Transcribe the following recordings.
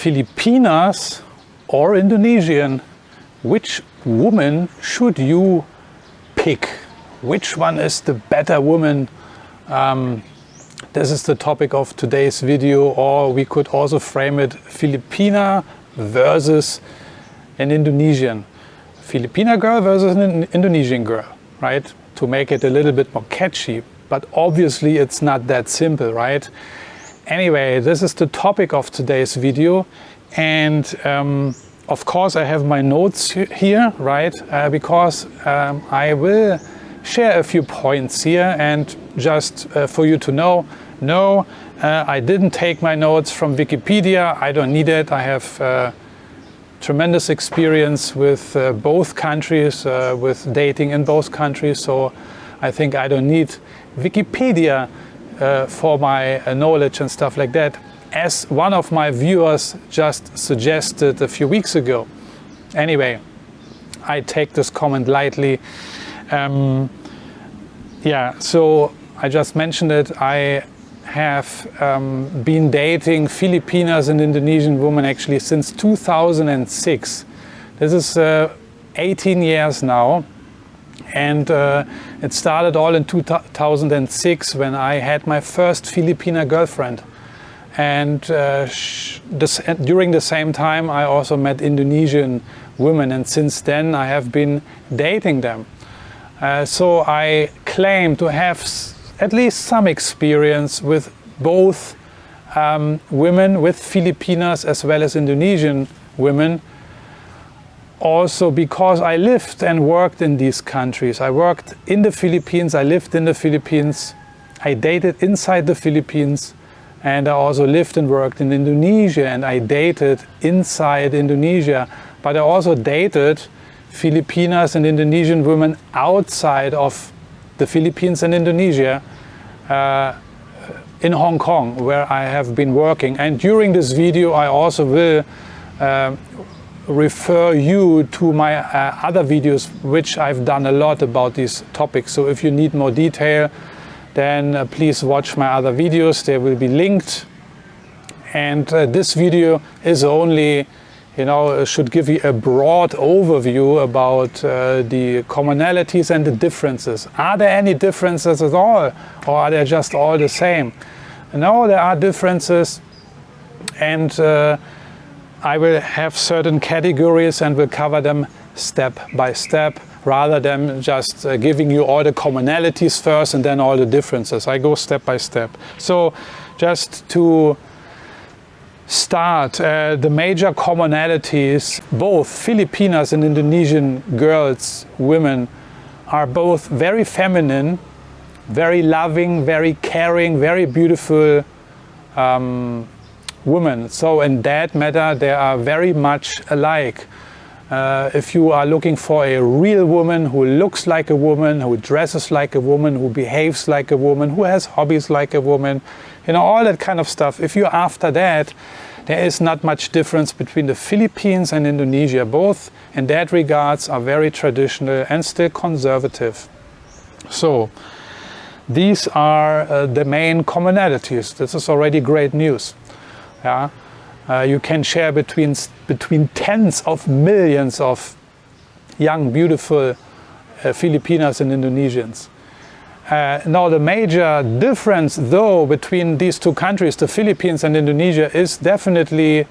Filipinas or Indonesian, which woman should you pick? Which one is the better woman? This is the topic of today's video, or we could also frame it Filipina versus an Indonesian. Filipina girl versus an Indonesian girl, right? To make it a little bit more catchy, but obviously it's not that simple, right? Anyway, this is the topic of today's video, and of course I have my notes here, right? Because I will share a few points here, and just for you to know, no, I didn't take my notes from Wikipedia. I don't need it. I have tremendous experience with both countries, with dating in both countries, so I think I don't need Wikipedia for my knowledge and stuff like that, as one of my viewers just suggested a few weeks ago. Anyway, I take this comment lightly. Yeah, so I just mentioned it. I have been dating Filipinas and Indonesian women actually since 2006. This is 18 years now, and it started all in 2006 when I had my first Filipina girlfriend, and during the same time I also met Indonesian women, and since then I have been dating them. So I claim to have at least some experience with both women, with Filipinas as well as Indonesian women, also because I lived and worked in these countries. I worked in the Philippines, I lived in the Philippines, I dated inside the Philippines, and I also lived and worked in Indonesia, and I dated inside Indonesia, but I also dated Filipinas and Indonesian women outside of the Philippines and Indonesia, in Hong Kong, where I have been working. And during this video I also will refer you to my other videos, which I've done a lot about these topics. So if you need more detail, then please watch my other videos. They will be linked. And this video is only, you know, should give you a broad overview about the commonalities and the differences. Are there any differences at all, or are they just all the same? No, there are differences, and I will have certain categories and will cover them step by step, rather than just giving you all the commonalities first and then all the differences. I go step by step. So just to start, the major commonalities, both Filipinas and Indonesian girls, women, are both very feminine, very loving, very caring, very beautiful women. So in that matter, they are very much alike. If you are looking for a real woman who looks like a woman, who dresses like a woman, who behaves like a woman, who has hobbies like a woman, you know, all that kind of stuff. If you're after that, there is not much difference between the Philippines and Indonesia. Both in that regards are very traditional and still conservative. So these are the main commonalities. This is already great news. Yeah? You can share between tens of millions of young, beautiful Filipinas and Indonesians. Now the major difference though between these two countries, the Philippines and Indonesia, is definitely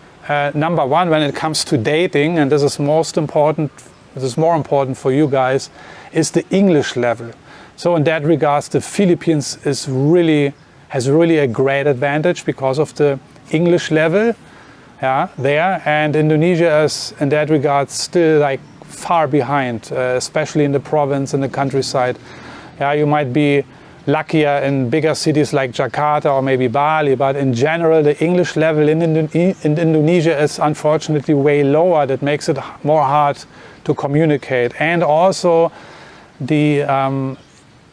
number one when it comes to dating, and this is most important, this is more important for you guys, is the English level. So in that regards, the Philippines has really a great advantage because of the English level there, and Indonesia is in that regard still like far behind, especially in the province, in the countryside. Yeah, you might be luckier in bigger cities like Jakarta or maybe Bali, but in general the English level in Indonesia is unfortunately way lower. That makes it more hard to communicate. And also the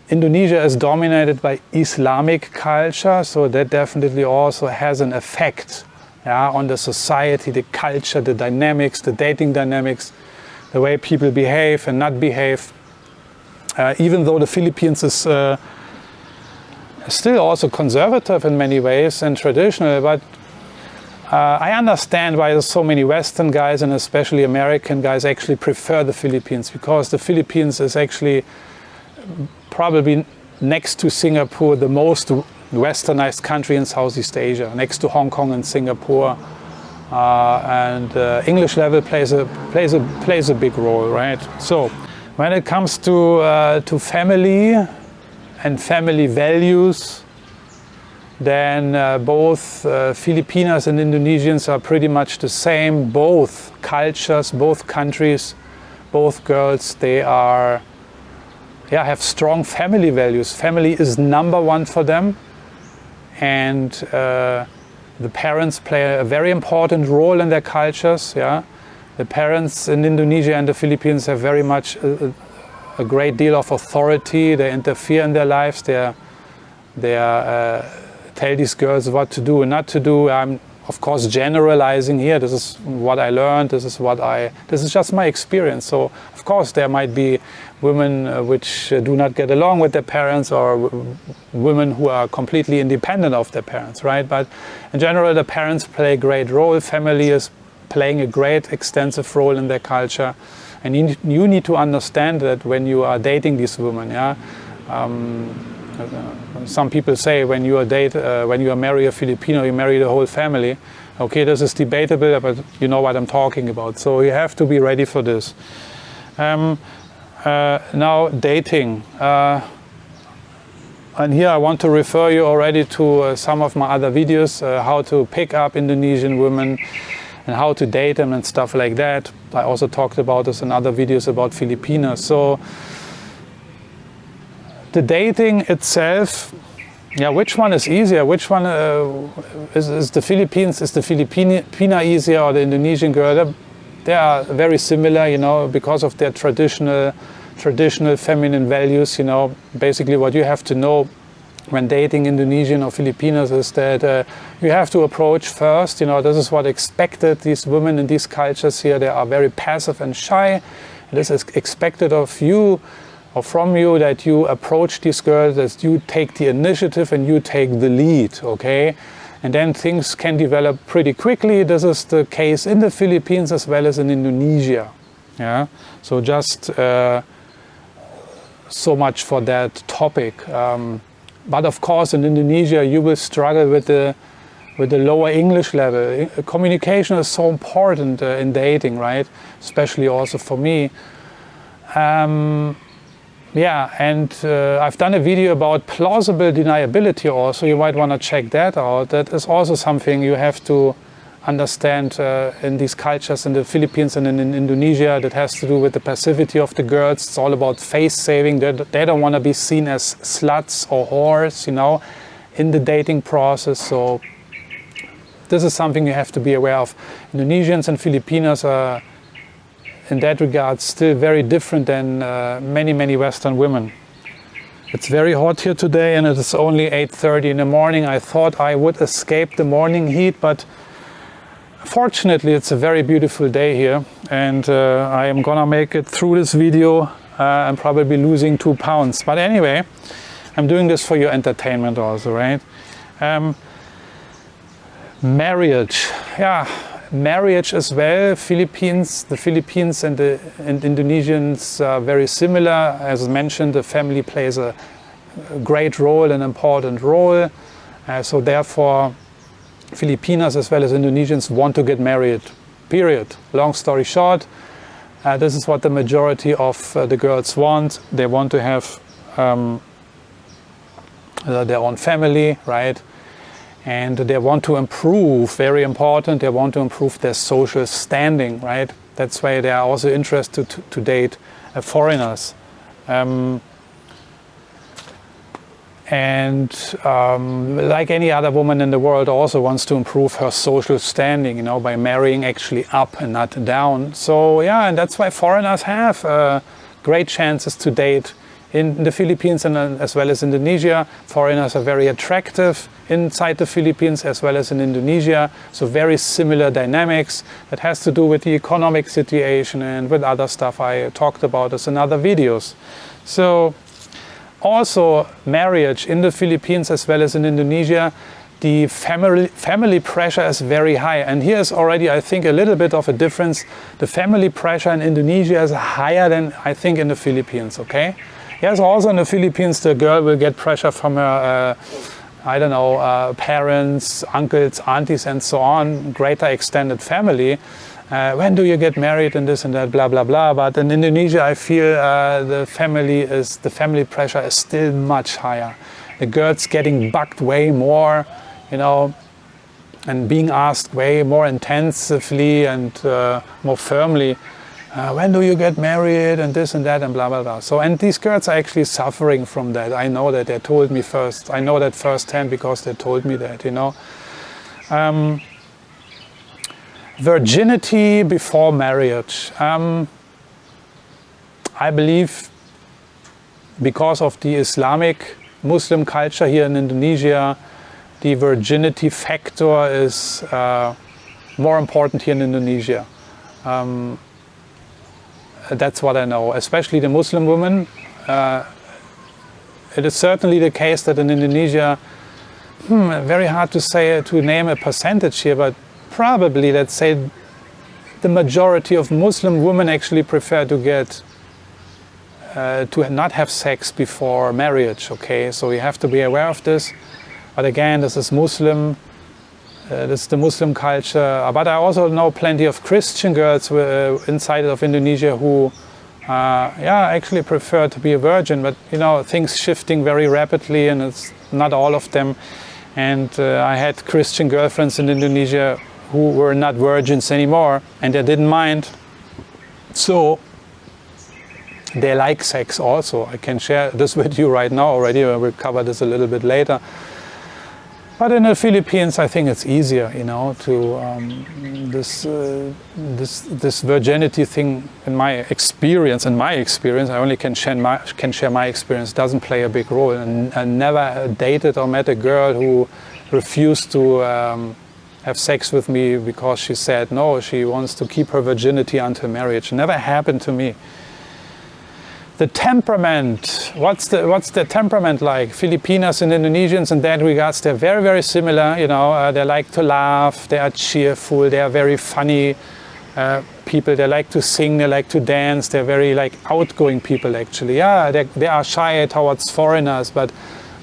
Indonesia is dominated by Islamic culture, so that definitely also has an effect on the society, the culture, the dynamics, the dating dynamics, the way people behave and not behave. Even though the Philippines is still also conservative in many ways and traditional, but I understand why so many Western guys and especially American guys actually prefer the Philippines, because the Philippines is actually probably next to Singapore the most westernized country in Southeast Asia, next to Hong Kong and Singapore. And English level plays a big role, right? So when it comes to family and family values, then both Filipinas and Indonesians are pretty much the same. Both cultures, both countries, both girls, they are, have strong family values. Family is number one for them, and the parents play a very important role in their cultures. Yeah, the parents in Indonesia and the Philippines have very much a great deal of authority. They interfere in their lives. They tell these girls what to do and not to do. I'm of course generalizing here. This is what I learned. This is just my experience. So of course there might be women which do not get along with their parents, or women who are completely independent of their parents, right? But in general, the parents play a great role. Family is playing a great extensive role in their culture, and you need to understand that when you are dating these women. Some people say when you marry a Filipino, you marry the whole family. Okay, this is debatable, but you know what I'm talking about. So you have to be ready for this. Now dating. And here I want to refer you already to some of my other videos, how to pick up Indonesian women and how to date them and stuff like that. I also talked about this in other videos about Filipinas. So the dating itself, which one is easier? Which one is the Philippines? Is the Filipina easier or the Indonesian girl? They are very similar, because of their traditional feminine values. Basically what you have to know when dating Indonesian or Filipinas is that you have to approach first. This is what expected. These women in these cultures here, they are very passive and shy. This is expected of you or from you, that you approach these girls, that you take the initiative and you take the lead, okay? And then things can develop pretty quickly. This is the case in the Philippines as well as in Indonesia. Yeah. So just so much for that topic. But of course, in Indonesia, you will struggle with the lower English level. Communication is so important in dating, right? Especially also for me. I've done a video about plausible deniability also. You might want to check that out. That is also something you have to understand in these cultures in the Philippines and in Indonesia. That has to do with the passivity of the girls. It's all about face saving. They don't want to be seen as sluts or whores, in the dating process. So this is something you have to be aware of. Indonesians and Filipinos are in that regard still very different than many Western women. It's very hot here today and it is only 8:30 in the morning. I thought I would escape the morning heat, but fortunately it's a very beautiful day here, and I am gonna make it through this video. I'm probably losing 2 pounds, but anyway, I'm doing this for your entertainment also, right? Marriage, marriage as well. The Philippines and the Indonesians are very similar. As mentioned, the family plays a great role, an important role. So therefore, Filipinas as well as Indonesians want to get married, period. Long story short, this is what the majority of the girls want. They want to have their own family, right? And they want to improve, very important, they want to improve their social standing, right? That's why they are also interested to date foreigners. Like any other woman in the world, also wants to improve her social standing, by marrying actually up and not down. So and that's why foreigners have great chances to date in the Philippines and as well as Indonesia. Foreigners are very attractive inside the Philippines as well as in Indonesia. So very similar dynamics. That has to do with the economic situation and with other stuff I talked about this in other videos. So also marriage in the Philippines as well as in Indonesia the family pressure is very high. And here's already, I think, a little bit of a difference. The family pressure in Indonesia is higher than, I think, in the Philippines, okay? Yes, also in the Philippines, the girl will get pressure from her, I don't know, parents, uncles, aunties, and so on, greater extended family. When do you get married and this and that, blah, blah, blah. But in Indonesia, I feel the family pressure is still much higher. The girl's getting bugged way more, you know, and being asked way more intensively and more firmly, when do you get married and this and that and blah, blah, blah. So, and these girls are actually suffering from that. I know that they told me first. I know that firsthand because they told me that, you know. Virginity before marriage. I believe because of the Islamic Muslim culture here in Indonesia, the virginity factor is more important here in Indonesia. That's what I know, especially the Muslim women. It is certainly the case that in Indonesia, very hard to say, to name a percentage here, but probably, let's say, the majority of Muslim women actually prefer to get to not have sex before marriage, okay? So you have to be aware of this. But again, this is Muslim, this is the Muslim culture. But I also know plenty of Christian girls inside of Indonesia who, actually prefer to be a virgin. But, you know, things shifting very rapidly, and it's not all of them. And I had Christian girlfriends in Indonesia who were not virgins anymore, and they didn't mind. So they like sex also. I can share this with you right now already. I will cover this a little bit later. But in the Philippines, I think it's easier, you know, to this virginity thing. In my experience, I only can share my experience. Doesn't play a big role. And I never dated or met a girl who refused to have sex with me because she said no. She wants to keep her virginity until marriage. Never happened to me. The temperament, what's the temperament like? Filipinas and Indonesians in that regards, they're very, very similar, you know, they like to laugh, they are cheerful, they are very funny people, they like to sing, they like to dance, they're very like outgoing people actually. Yeah, they are shy towards foreigners, but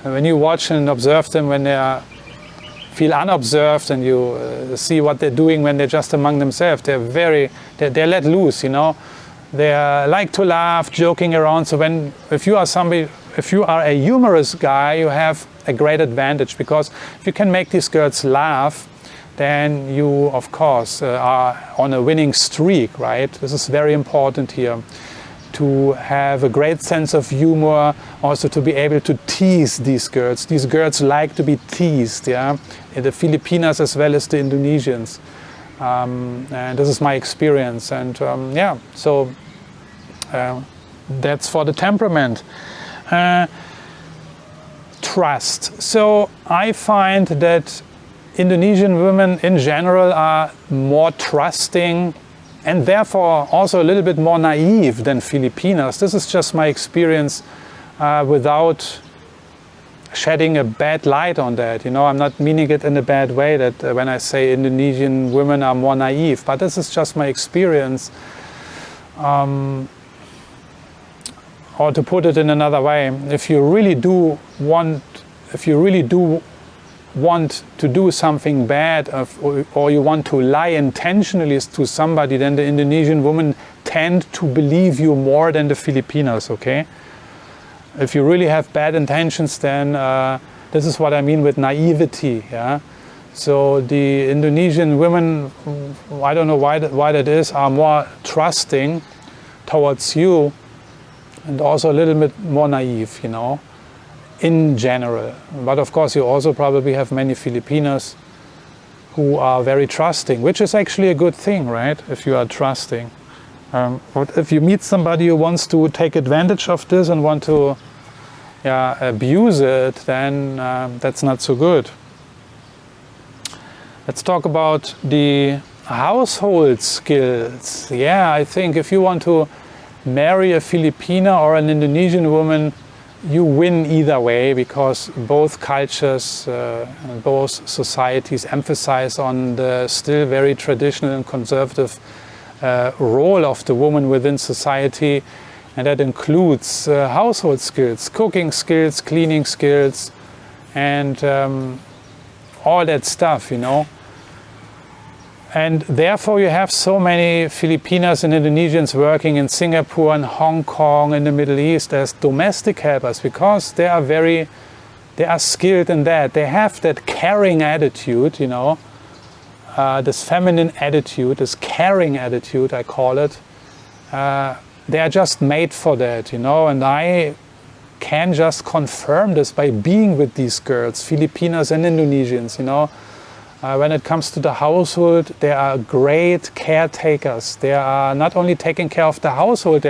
when you watch and observe them when they feel unobserved and you see what they're doing when they're just among themselves, they're let loose, you know. They like to laugh, joking around. So if you are a humorous guy, you have a great advantage, because if you can make these girls laugh, then you, of course, are on a winning streak, right? This is very important here, to have a great sense of humor, also to be able to tease these girls. These girls like to be teased, yeah, in the Filipinas as well as the Indonesians. And this is my experience, and so that's for the temperament. Trust. So I find that Indonesian women in general are more trusting and therefore also a little bit more naive than Filipinas. This is just my experience without shedding a bad light on that. You know, I'm not meaning it in a bad way, that when I say Indonesian women are more naive, but this is just my experience. Or to put it in another way, if you really do want to do something bad, or you want to lie intentionally to somebody, then the Indonesian women tend to believe you more than the Filipinos, okay? If you really have bad intentions, then this is what I mean with naivety, yeah? So the Indonesian women, I don't know why that is, are more trusting towards you, and also a little bit more naive, you know, in general. But of course, you also probably have many Filipinas who are very trusting, which is actually a good thing, right? If you are trusting. But if you meet somebody who wants to take advantage of this and want to abuse it, then that's not so good. Let's talk about the household skills. Yeah, I think if you want to marry a Filipina or an Indonesian woman, you win either way, because both cultures and both societies emphasize on the still very traditional and conservative role of the woman within society, and that includes household skills, cooking skills, cleaning skills, and all that stuff, you know. And therefore you have so many Filipinas and Indonesians working in Singapore and Hong Kong in the Middle East as domestic helpers, because they are skilled in that. They have that caring attitude, you know, this feminine attitude, this caring attitude, I call it. They are just made for that, you know, and I can just confirm this by being with these girls, Filipinas and Indonesians, you know. When it comes to the household, they are great caretakers. They are not only taking care of the household,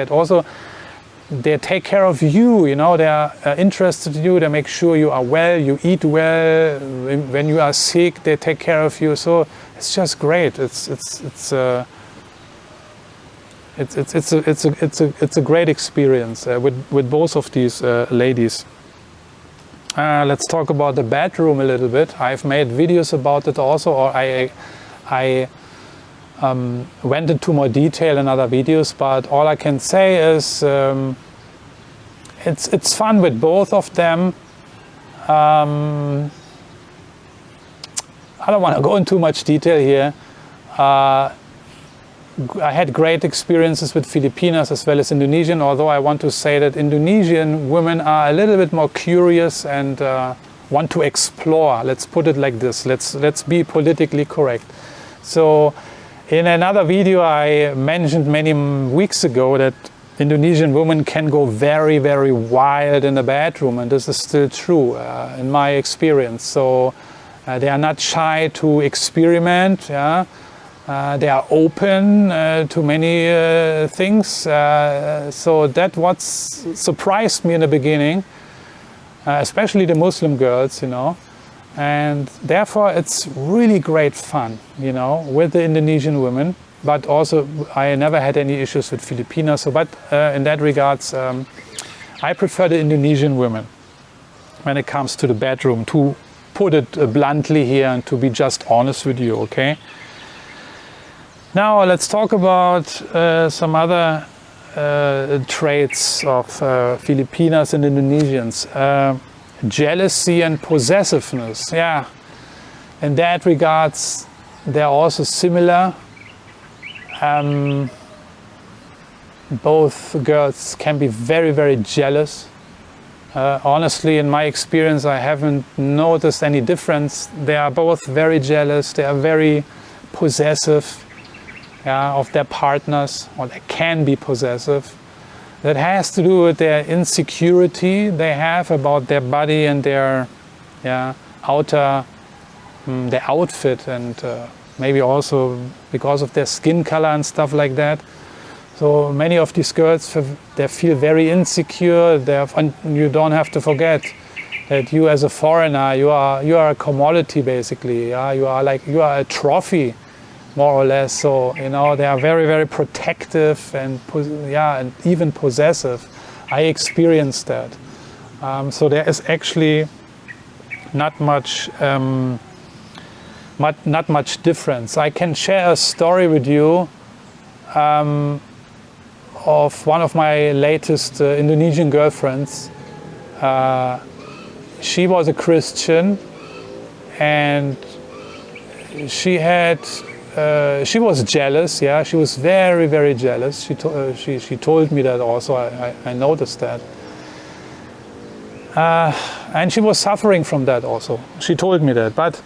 they take care of you, you know. They are interested in you, they make sure you are well, you eat well. When you are sick, they take care of you. So it's just great. It's a great experience with both of these ladies. Let's talk about the bedroom a little bit. I've made videos about it also, or I went into more detail in other videos, but all I can say is it's fun with both of them. I don't want to go into much detail here. I had great experiences with Filipinas as well as Indonesian, although I want to say that Indonesian women are a little bit more curious and want to explore. Let's put it like this. Let's be politically correct. So in another video I mentioned many weeks ago that Indonesian women can go very, very wild in the bedroom, and this is still true in my experience. So they are not shy to experiment. Yeah? They are open to many things, so that what surprised me in the beginning, especially the Muslim girls, you know, and therefore it's really great fun, you know, with the Indonesian women. But also I never had any issues with Filipinas. So, but in that regards, I prefer the Indonesian women when it comes to the bedroom. To put it bluntly here and to be just honest with you, okay? Now let's talk about some other traits of Filipinas and Indonesians. Jealousy and possessiveness. Yeah, in that regards, they're also similar. Both girls can be very, very jealous. Honestly, in my experience, I haven't noticed any difference. They are both very jealous. They are very possessive. Of their partners, or they can be possessive. That has to do with their insecurity they have about their body and their outer, their outfit, and maybe also because of their skin color and stuff like that. So many of these girls, they feel very insecure. And you don't have to forget that you, as a foreigner, you are a commodity basically. You are a trophy, more or less. So, you know, they are very, very protective and even possessive. I experienced that. So there is actually not much difference. I can share a story with you of one of my latest Indonesian girlfriends. She was a Christian, and she was jealous. Yeah, she was very, very jealous. She told me that also. I noticed that, and she was suffering from that also. She told me that. But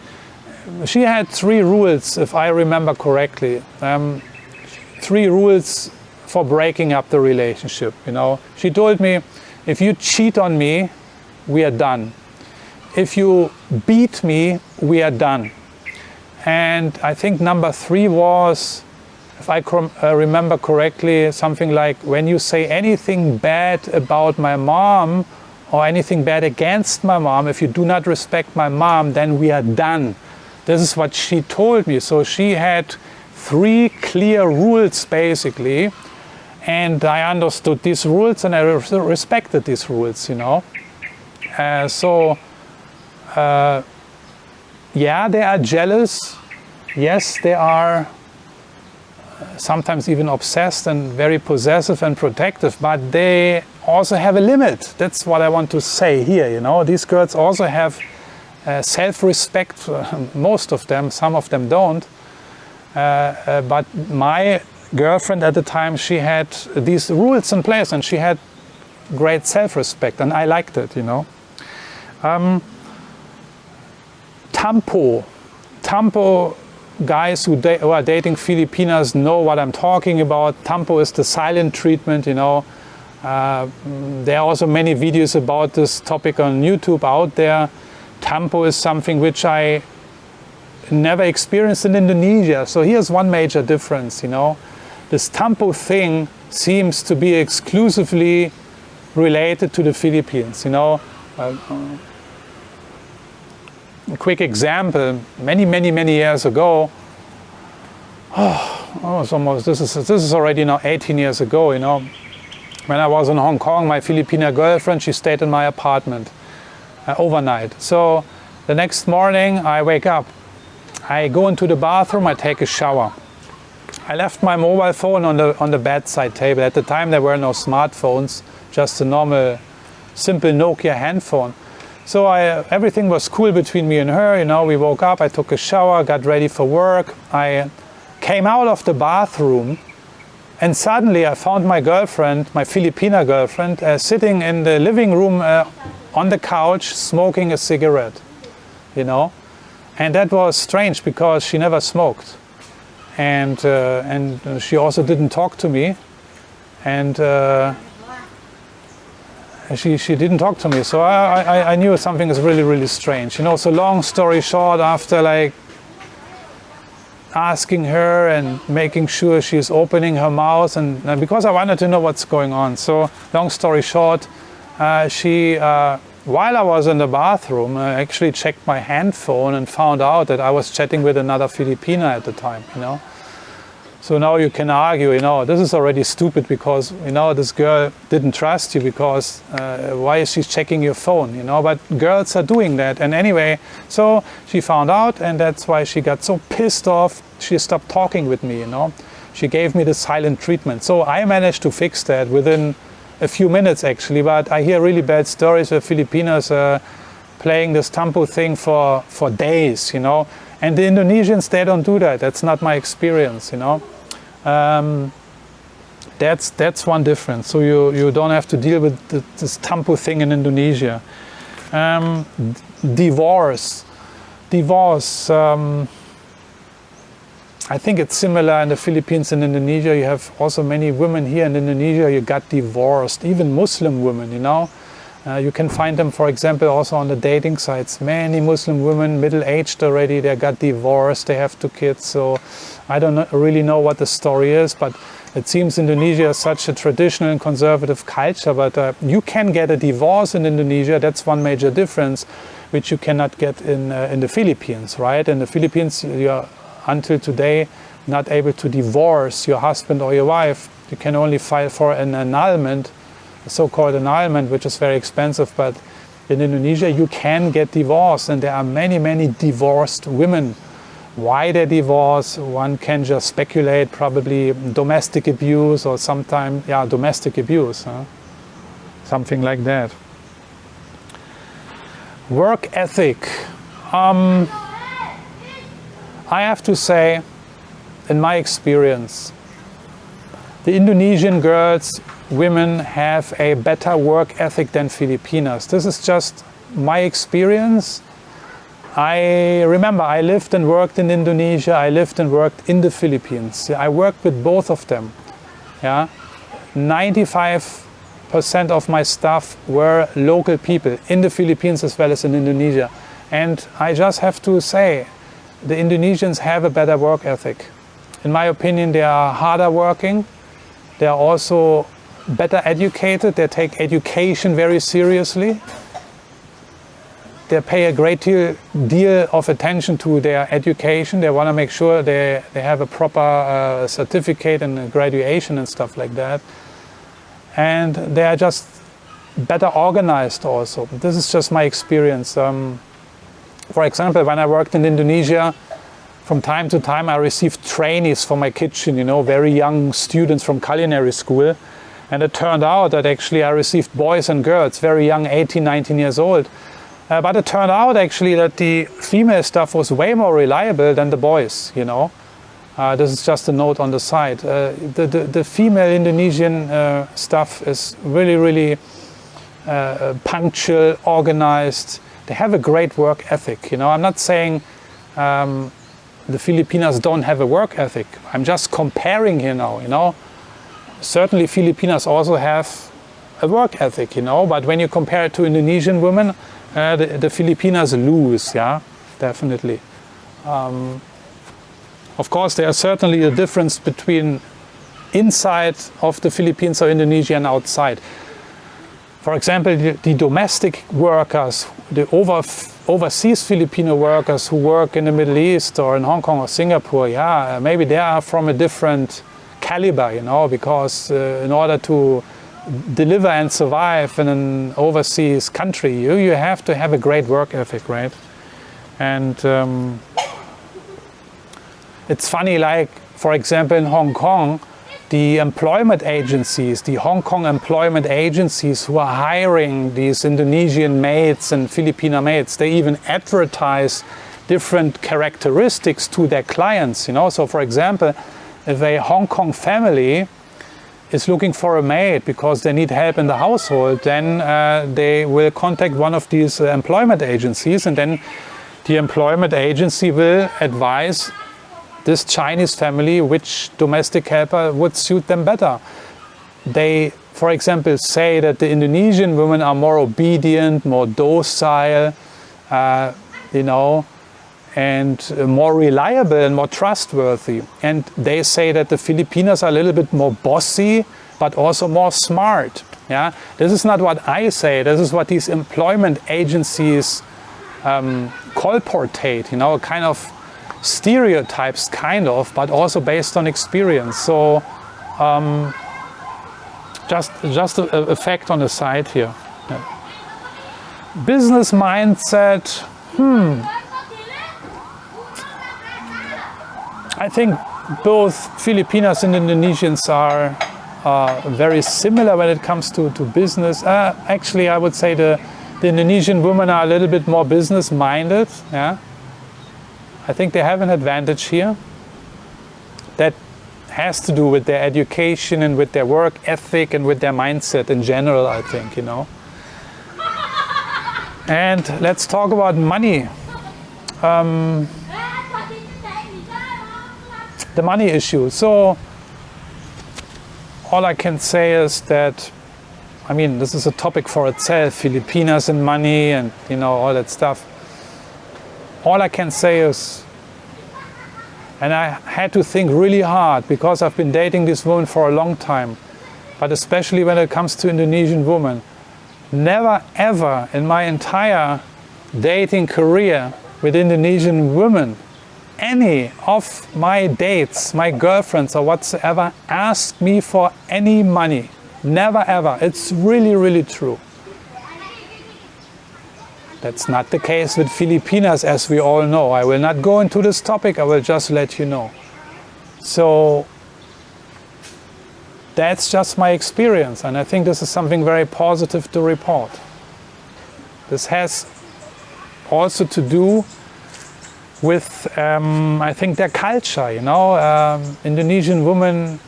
she had 3 rules, if I remember correctly. 3 rules for breaking up the relationship. You know, she told me, if you cheat on me, we are done. If you beat me, we are done. And I think number 3 was, if I remember correctly, something like, when you say anything bad about my mom or anything bad against my mom, if you do not respect my mom, then we are done. This is what she told me. So she had 3 clear rules basically, and I understood these rules and I respected these rules, you know. Yeah, they are jealous. Yes, they are sometimes even obsessed and very possessive and protective, but they also have a limit. That's what I want to say here, you know. These girls also have self-respect, most of them, some of them don't. But my girlfriend at the time, she had these rules in place and she had great self-respect, and I liked it, you know. Tampo guys who are dating Filipinas know what I'm talking about. Tampo is the silent treatment, you know. There are also many videos about this topic on YouTube out there. Tampo is something which I never experienced in Indonesia. So here's one major difference, you know. This Tampo thing seems to be exclusively related to the Philippines, you know. A quick example, many years ago, this is already now 18 years ago, you know. When I was in Hong Kong, my Filipina girlfriend, she stayed in my apartment overnight. So the next morning I wake up, I go into the bathroom, I take a shower. I left my mobile phone on the bedside table. At the time there were no smartphones, just a normal, simple Nokia handphone. So everything was cool between me and her, you know. We woke up, I took a shower, got ready for work. I came out of the bathroom and suddenly I found my girlfriend, my Filipina girlfriend, sitting in the living room on the couch smoking a cigarette, you know. And that was strange because she never smoked. And she also didn't talk to me. And she didn't talk to me, so I knew something is really strange, you know. So long story short, after like asking her and making sure she's opening her mouth, and because I wanted to know what's going on, so long story short, while I was in the bathroom, I actually checked my handphone and found out that I was chatting with another Filipina at the time, you know. So now you can argue, you know, this is already stupid because, you know, this girl didn't trust you because why is she checking your phone, you know? But girls are doing that. And anyway, so she found out, and that's why she got so pissed off, she stopped talking with me, you know. She gave me the silent treatment. So I managed to fix that within a few minutes actually, but I hear really bad stories where Filipinos are playing this Tampo thing for days, you know. And the Indonesians, they don't do that. That's not my experience, you know. That's one difference. So you don't have to deal with this Tampo thing in Indonesia. Divorce. I think it's similar in the Philippines and Indonesia. You have also many women here in Indonesia, you got divorced, even Muslim women, you know. You can find them, for example, also on the dating sites. Many Muslim women, middle-aged already, they got divorced, they have 2 kids. So I don't really know what the story is, but it seems Indonesia is such a traditional and conservative culture. But you can get a divorce in Indonesia. That's one major difference, which you cannot get in the Philippines, right? In the Philippines, you are until today not able to divorce your husband or your wife. You can only file for an annulment, a so-called annulment, which is very expensive. But in Indonesia, you can get divorced, and there are many divorced women. Why they divorce, one can just speculate, probably domestic abuse or sometimes, domestic abuse, something like that. Work ethic. I have to say, in my experience, the Indonesian girls, women have a better work ethic than Filipinas. This is just my experience. I remember I lived and worked in Indonesia, I lived and worked in the Philippines. I worked with both of them. 95% of my staff were local people in the Philippines as well as in Indonesia. And I just have to say, the Indonesians have a better work ethic. In my opinion, they are harder working. They are also better educated. They take education very seriously. They pay a great deal of attention to their education. They want to make sure they have a proper certificate and a graduation and stuff like that. And they are just better organized also. This is just my experience. For example, when I worked in Indonesia, from time to time I received trainees for my kitchen, you know, very young students from culinary school. And it turned out that actually I received boys and girls, very young, 18, 19 years old. But it turned out actually that the female staff was way more reliable than the boys, you know. This is just a note on the side. The female Indonesian staff is really, really punctual, organized. They have a great work ethic, you know. I'm not saying the Filipinas don't have a work ethic. I'm just comparing here now, you know. Certainly Filipinas also have a work ethic, you know, but when you compare it to Indonesian women, the Filipinas lose, yeah, definitely. Of course, there is certainly a difference between inside of the Philippines or Indonesia and outside. For example, the domestic workers, the overseas Filipino workers who work in the Middle East or in Hong Kong or Singapore, yeah, maybe they are from a different caliber, you know, because in order to deliver and survive in an overseas country, you have to have a great work ethic, right? And it's funny, like, for example, in Hong Kong, the employment agencies, the Hong Kong employment agencies who are hiring these Indonesian maids and Filipina maids, they even advertise different characteristics to their clients, you know. So, for example, if a Hong Kong family is looking for a maid because they need help in the household, then they will contact one of these employment agencies, and then the employment agency will advise this Chinese family which domestic helper would suit them better. They, for example, say that the Indonesian women are more obedient, more docile, you know, and more reliable and more trustworthy. And they say that the Filipinas are a little bit more bossy, but also more smart. Yeah, this is not what I say. This is what these employment agencies colportate. You know, kind of stereotypes, kind of, but also based on experience. So, just a fact on the side here. Yeah. Business mindset. I think both Filipinas and Indonesians are very similar when it comes to business. Actually, I would say the Indonesian women are a little bit more business-minded. Yeah, I think they have an advantage here. That has to do with their education and with their work ethic and with their mindset in general, I think, you know. And let's talk about money. The money issue. So all I can say is that, I mean, this is a topic for itself, Filipinas and money and, you know, all that stuff. All I can say is, and I had to think really hard because I've been dating this woman for a long time, but especially when it comes to Indonesian women, never ever in my entire dating career with Indonesian women, any of my dates, my girlfriends or whatsoever, asked me for any money. Never ever. It's really, really true. That's not the case with Filipinas, as we all know. I will not go into this topic, I will just let you know. So that's just my experience, and I think this is something very positive to report. This has also to do with, I think, their culture, you know. Indonesian women,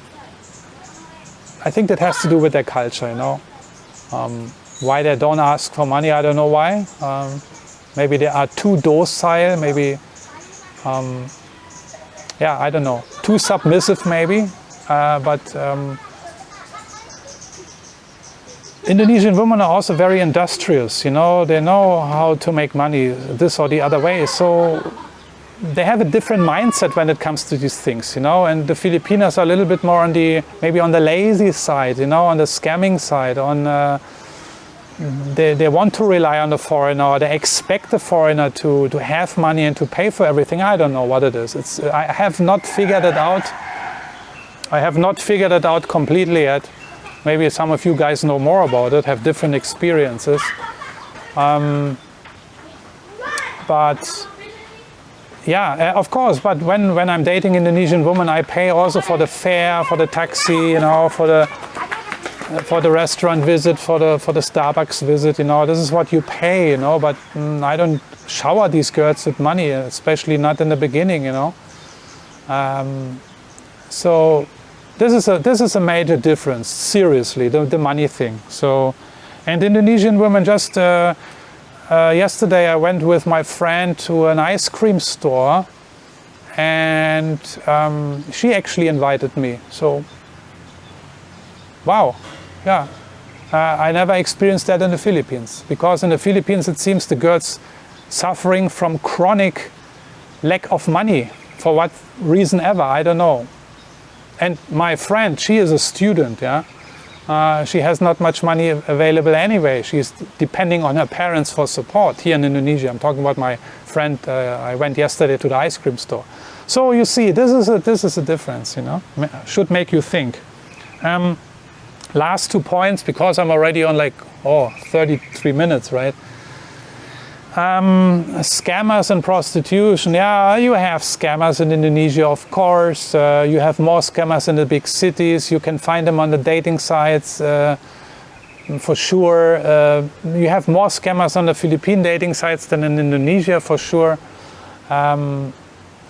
I think that has to do with their culture, you know. Why they don't ask for money, I don't know why. Maybe they are too docile, maybe, yeah, I don't know, too submissive maybe, but Indonesian women are also very industrious, you know, they know how to make money this or the other way, so they have a different mindset when it comes to these things, you know, and the Filipinas are a little bit more on the, maybe on the lazy side, you know, on the scamming side, on they want to rely on the foreigner, or they expect the foreigner to have money and to pay for everything. I don't know what it is. I have not figured it out. I have not figured it out completely yet. Maybe some of you guys know more about it, have different experiences. But yeah, of course, but when I'm dating Indonesian woman, I pay also for the fare, for the taxi, you know, for the restaurant visit, for the Starbucks visit, you know, this is what you pay, you know, but I don't shower these girls with money, especially not in the beginning, you know. So this is a major difference, seriously, the money thing. So, and Indonesian women, just yesterday I went with my friend to an ice cream store, and she actually invited me. So, wow, yeah. I never experienced that in the Philippines, because in the Philippines it seems the girls suffering from chronic lack of money. For what reason ever, I don't know. And my friend, she is a student, yeah. She has not much money available anyway. She's depending on her parents for support here in Indonesia. I'm talking about my friend. I went yesterday to the ice cream store. So you see, this is a difference, you know. Should make you think. Last 2 points, because I'm already on like 33 minutes, right? Scammers and prostitution. Yeah, you have scammers in Indonesia, of course. You have more scammers in the big cities. You can find them on the dating sites, for sure. You have more scammers on the Philippine dating sites than in Indonesia, for sure.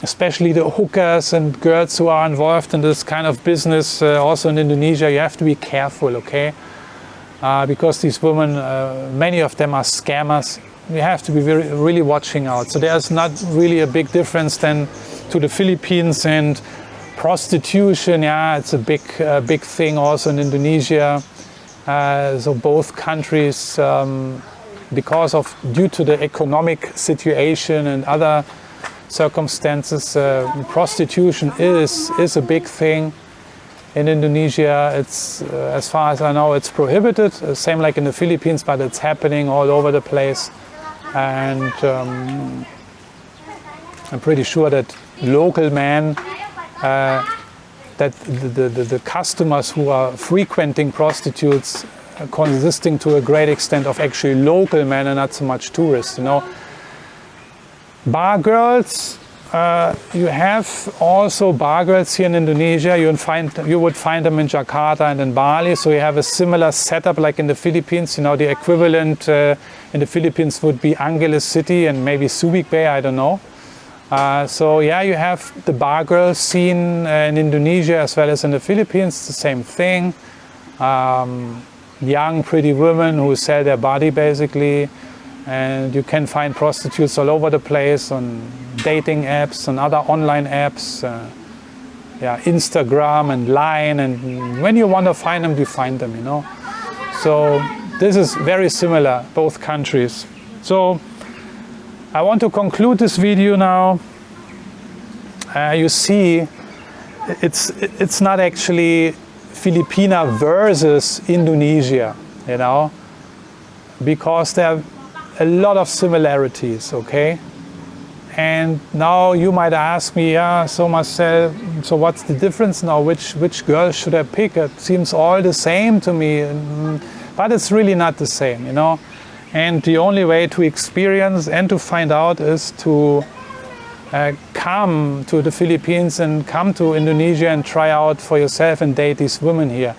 Especially the hookers and girls who are involved in this kind of business, also in Indonesia. You have to be careful, okay? Because these women, many of them are scammers. You have to be really watching out. So there's not really a big difference then to the Philippines. And prostitution, yeah, it's a big thing also in Indonesia. So both countries, due to the economic situation and other circumstances, prostitution is a big thing. In Indonesia, it's as far as I know, it's prohibited. Same like in the Philippines, but it's happening all over the place. And I'm pretty sure that local men, that the customers who are frequenting prostitutes are consisting to a great extent of actually local men and not so much tourists, you know. Bar girls, you have also bar girls here in Indonesia. You would find them in Jakarta and in Bali. So you have a similar setup like in the Philippines. You know, the equivalent in the Philippines would be Angeles City and maybe Subic Bay, I don't know. So yeah, you have the bar girl scene in Indonesia as well as in the Philippines, the same thing. Young, pretty women who sell their body basically. And you can find prostitutes all over the place on dating apps and other online apps, Instagram and Line, and when you want to find them, you find them, you know. So this is very similar, both countries. So I want to conclude this video now. You see, it's not actually Filipina versus Indonesia, you know, because there are a lot of similarities, okay? And now you might ask me, yeah, so Marcel, so what's the difference now? Which girl should I pick? It seems all the same to me, but it's really not the same, you know? And the only way to experience and to find out is to come to the Philippines and come to Indonesia and try out for yourself and date these women here.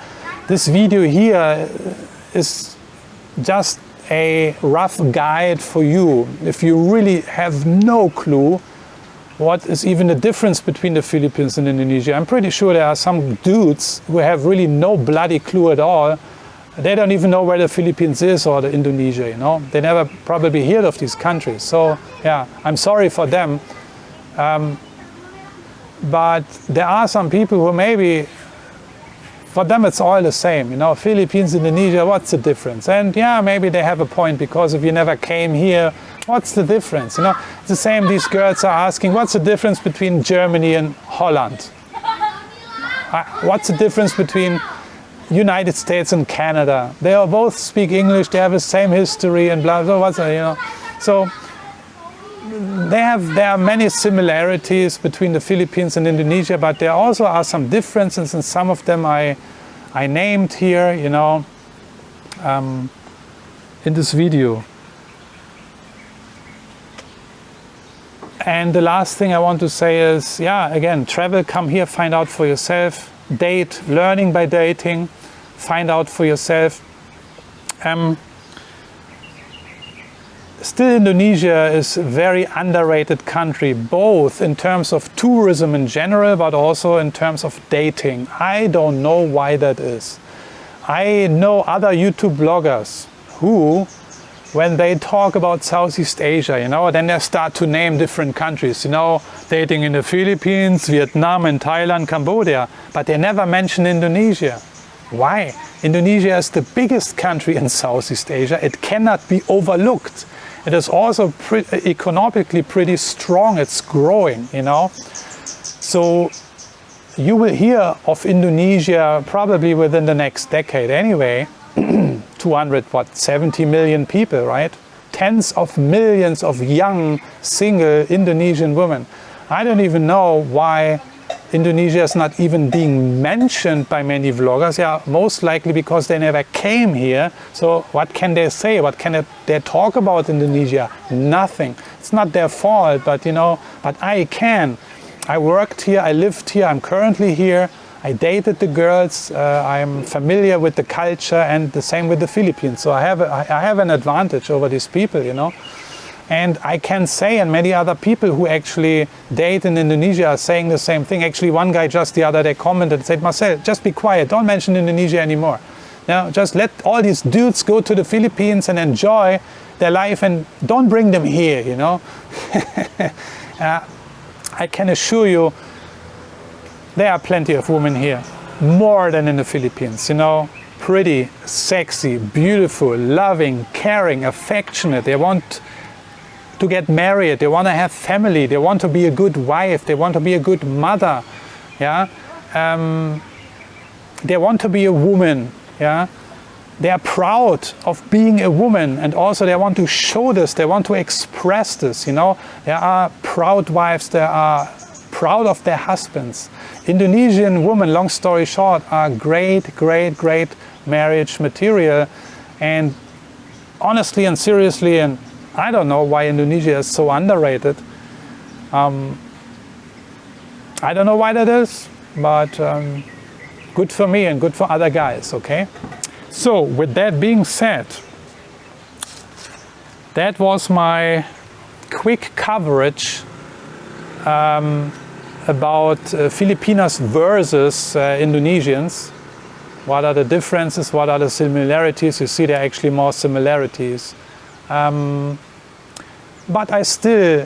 This video here is just a rough guide for you if you really have no clue what is even the difference between the Philippines and Indonesia. I'm pretty sure there are some dudes who have really no bloody clue at all. They don't even know where the Philippines is or the Indonesia, you know. They never probably heard of these countries. So yeah, I'm sorry for them. But there are some people who maybe, for them it's all the same, you know, Philippines, Indonesia, what's the difference? And yeah, maybe they have a point, because if you never came here, what's the difference? You know, it's the same, these girls are asking, what's the difference between Germany and Holland? What's the difference between United States and Canada? They all both speak English, they have the same history and blah, blah, blah, you know. So there are many similarities between the Philippines and Indonesia, but there also are some differences, and some of them I I named here, you know, in this video. And the last thing I want to say is, yeah, again, travel, come here, find out for yourself, date, learning by dating, find out for yourself. Still, Indonesia is a very underrated country, both in terms of tourism in general, but also in terms of dating. I don't know why that is. I know other YouTube bloggers who, when they talk about Southeast Asia, you know, then they start to name different countries, you know, dating in the Philippines, Vietnam, and Thailand, Cambodia, but they never mention Indonesia. Why? Indonesia is the biggest country in Southeast Asia. It cannot be overlooked. It is also economically pretty strong. It's growing, you know. So you will hear of Indonesia probably within the next decade anyway. 270 million people, right? Tens of millions of young, single Indonesian women. I don't even know why Indonesia is not even being mentioned by many vloggers. Yeah, most likely because they never came here. So what can they say? What can they talk about Indonesia? Nothing. It's not their fault, but you know, but I can. I worked here, I lived here, I'm currently here. I dated the girls, I'm familiar with the culture, and the same with the Philippines. So I have an advantage over these people, you know. And I can say, and many other people who actually date in Indonesia are saying the same thing. Actually, one guy just the other day commented and said, Marcel, just be quiet, don't mention Indonesia anymore. Now, just let all these dudes go to the Philippines and enjoy their life and don't bring them here, you know. I can assure you, there are plenty of women here, more than in the Philippines, you know. Pretty, sexy, beautiful, loving, caring, affectionate. They want to get married, they want to have family, they want to be a good wife, they want to be a good mother, yeah. They want to be a woman, yeah. They are proud of being a woman, and also they want to show this, they want to express this, you know. There are proud wives, they are proud of their husbands. Indonesian women, long story short, are great marriage material. And honestly and seriously, and I don't know why Indonesia is so underrated. I don't know why that is, but good for me and good for other guys, okay? So, with that being said, that was my quick coverage about Filipinas versus Indonesians. What are the differences? What are the similarities? You see, there are actually more similarities. But I still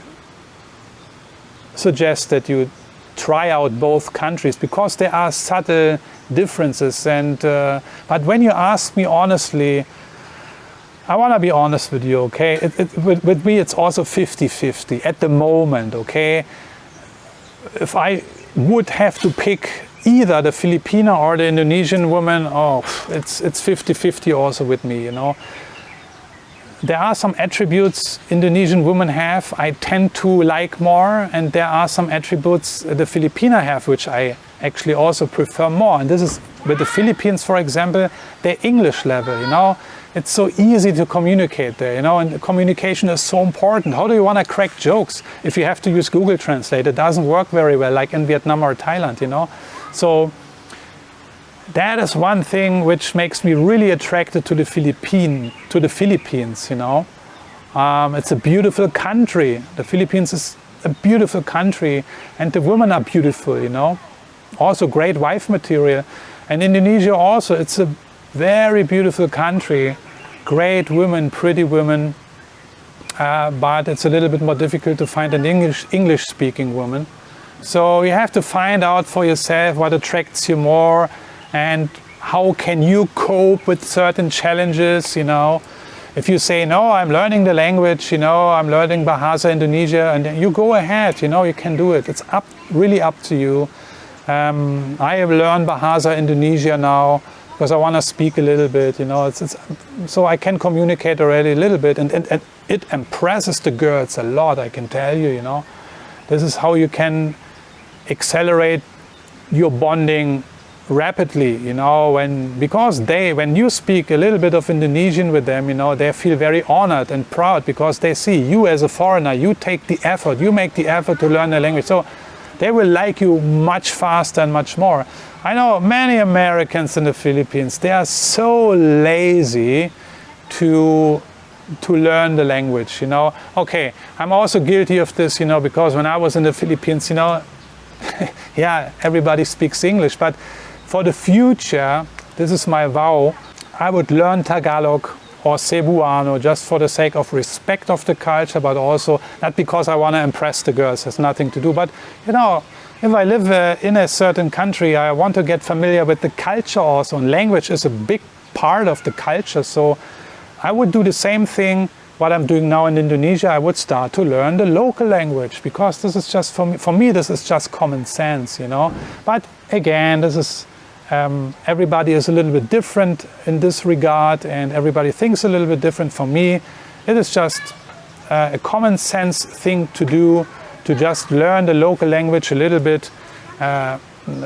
suggest that you try out both countries because there are subtle differences. And but when you ask me honestly, I want to be honest with you, okay? With me, it's also 50-50 at the moment, okay? If I would have to pick either the Filipina or the Indonesian woman, oh, it's 50-50 also with me, you know. There are some attributes Indonesian women have I tend to like more, and there are some attributes the Filipina have which I actually also prefer more. And this is with the Philippines, for example, their English level, you know. It's so easy to communicate there, you know, and communication is so important. How do you want to crack jokes if you have to use Google Translate? It doesn't work very well like in Vietnam or Thailand, you know. So that is one thing which makes me really attracted to the Philippines, you know. It's a beautiful country. The Philippines is a beautiful country, and the women are beautiful, you know. Also great wife material. And Indonesia also, it's a very beautiful country. Great women, pretty women. But it's a little bit more difficult to find an English-speaking woman. So you have to find out for yourself what attracts you more, and how can you cope with certain challenges, you know. If you say, no, I'm learning the language, you know, I'm learning Bahasa Indonesia, and then you go ahead, you know, you can do it. It's really up to you. I have learned Bahasa Indonesia now because I want to speak a little bit, you know, so I can communicate already a little bit, and it impresses the girls a lot, I can tell you, you know. This is how you can accelerate your bonding rapidly, you know, because when you speak a little bit of Indonesian with them, you know, they feel very honored and proud because they see you as a foreigner, you take the effort, you make the effort to learn the language. So they will like you much faster and much more. I know many Americans in the Philippines, they are so lazy to learn the language, you know. Okay, I'm also guilty of this, you know, because when I was in the Philippines, you know, yeah, everybody speaks English, but for the future, this is my vow, I would learn Tagalog or Cebuano just for the sake of respect of the culture, but also not because I want to impress the girls, has nothing to do. But, you know, if I live in a certain country, I want to get familiar with the culture also, and language is a big part of the culture. So I would do the same thing what I'm doing now in Indonesia. I would start to learn the local language because this is just, for me, this is just common sense, you know. But again, this is, everybody is a little bit different in this regard and everybody thinks a little bit different. For me, it is just a common sense thing to do, to just learn the local language a little bit, a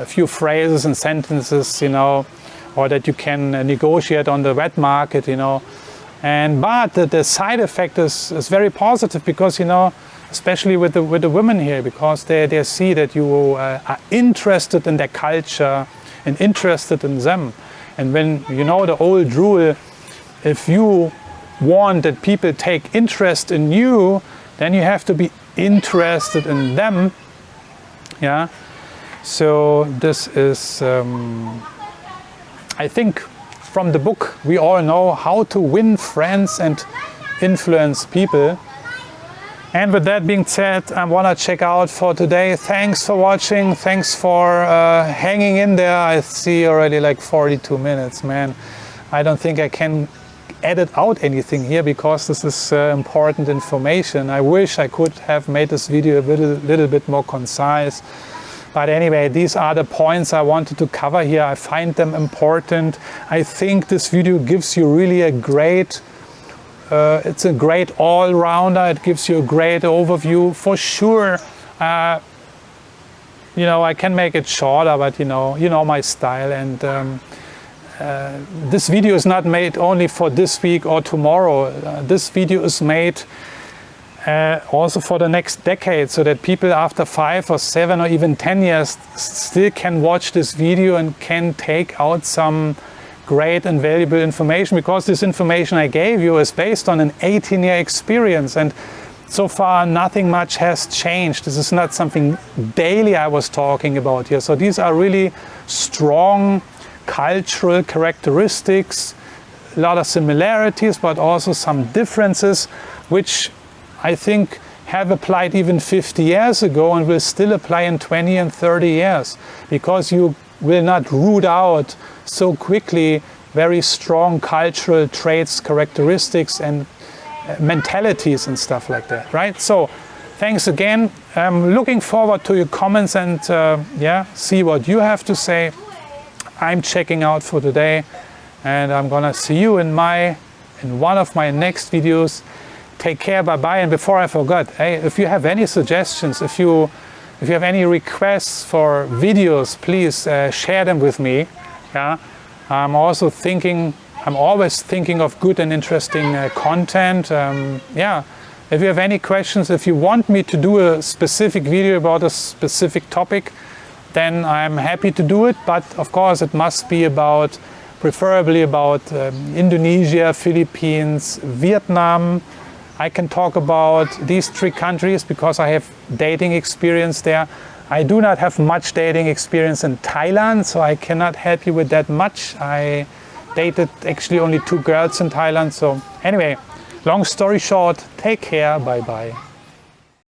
few phrases and sentences, you know, or that you can negotiate on the wet market, you know. But the side effect is very positive because, you know, especially with the women here, because they see that you are interested in their culture and interested in them. And when, you know, the old rule, if you want that people take interest in you, then you have to be interested in them. Yeah. So this is, I think, from the book, we all know how to win friends and influence people. And with that being said, I want to check out for today. Thanks for watching. Thanks for hanging in there. I see already like 42 minutes, man. I don't think I can edit out anything here because this is important information. I wish I could have made this video a little bit more concise. But anyway, these are the points I wanted to cover here. I find them important. I think this video gives you really a great, it's a great all-rounder. It gives you a great overview. For sure, you know, I can make it shorter, but you know my style. And this video is not made only for this week or tomorrow. This video is made also for the next decade, so that people after 5 or 7 or even 10 years still can watch this video and can take out some great and valuable information, because this information I gave you is based on an 18-year experience, and so far nothing much has changed. This is not something daily I was talking about here. So these are really strong cultural characteristics, a lot of similarities, but also some differences, which I think have applied even 50 years ago and will still apply in 20 and 30 years, because you will not root out so quickly very strong cultural traits, characteristics and mentalities and stuff like that, right? So thanks again. I'm looking forward to your comments and yeah, see what you have to say. I'm checking out for today, and I'm gonna see you in one of my next videos. Take care, bye-bye. And before I forgot, hey, if you have any suggestions, if you have any requests for videos, please share them with me. Yeah, I'm always thinking of good and interesting content. Yeah, if you have any questions, if you want me to do a specific video about a specific topic, then I'm happy to do it. But of course, it must be preferably about Indonesia, Philippines, Vietnam. I can talk about these 3 countries because I have dating experience there. I do not have much dating experience in Thailand, so I cannot help you with that much. I dated actually only 2 girls in Thailand. So anyway, long story short, take care, bye-bye.